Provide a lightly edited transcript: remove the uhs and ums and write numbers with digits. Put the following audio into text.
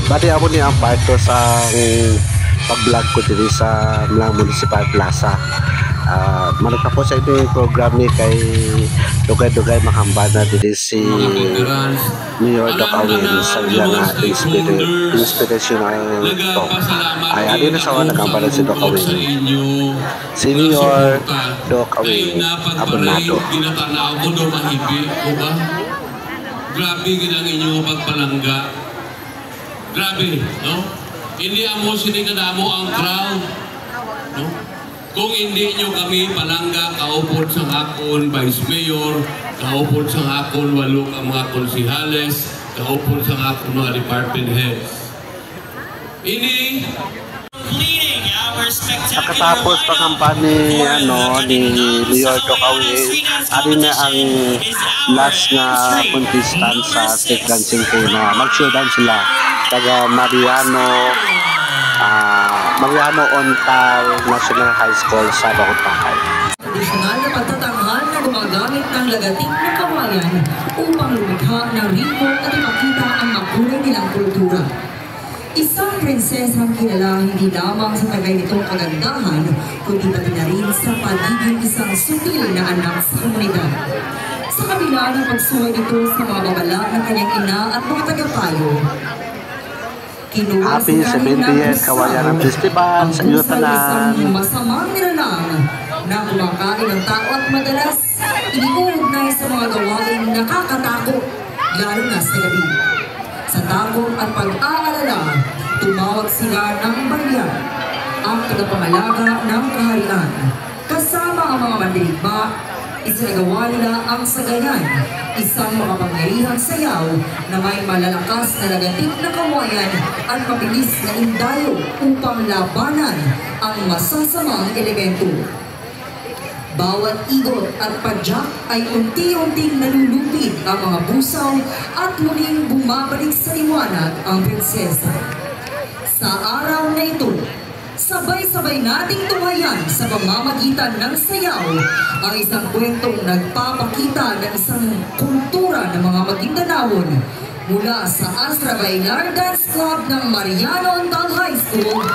Bali ako ni ang part to sa pag-vlog ko dito sa Mlang Municipal Plaza. Managka po sa ito yung program ni kay Dugay-Dugay Makambana dito si Mayor Doc Awin sa iya nga inspirational talk. Ay, ali na sa wala nakambana si Doc Awin. Senior Doc Awin Abonado. Ginatanaw ko do mahibi ko ba? Grabe ginang inyong pagpalangga. Grabe, no? Hindi amo sinikadamo ang crowd, no? Kung hindi nyo kami palangga, kaupod sa akon Vice Mayor, kaupod sa akon walok ang mga konsihales, kaupod sa akon mga department heads. Ini Pagkatapos pangkampanya ni Mayor Doc Awin, ari na ang last na contestant sa State Dancing Day na mag-showdown sila taga Mariano Ontal National High School sa Bacotahay. Tradisyonal na pagtatanghal na gumagamit ng lagating ng kawayan upang lumikha ng ritmo at ipakita ang makulay nilang kultura. Isang prinsesang kilala hindi lamang sa tagay nitong kagandahan, kundi pati na rin sa pagiging isang sutil na anak sa komunidad. Sa kabila ng pagsuway nito sa mga babala ng kanyang ina at mga tagapayo, Happy 70th Kawayan Festival sa iyo tanan. Masamang nilalang na kumakain ng tao at madalas iniuugnay sa mga gawain nakakatakot, lalo na sa gabi. Sa takot at pag-aalala, tumawag sila ng barya, ang tagapamalaga ng kaharian. Kasama ang mga mandirigma, isinagawa nila ang sagayan, isang makapangyarihang sayaw na may malalakas na lagatik na kawayan at mabilis na indayo upang labanan ang masasamang elemento. Bawat igot at padyak ay unti-unting nalulupit ang mga busaw at muling bumabalik sa liwanag ang prinsesa. Sa araw na ito, sabay-sabay nating tunghayan sa pamamagitan ng sayaw ang isang kwentong nagpapakita ng isang kultura ng mga Maguindanawon mula sa Astra Bailar Dance Club ng Mariano Ontal High School.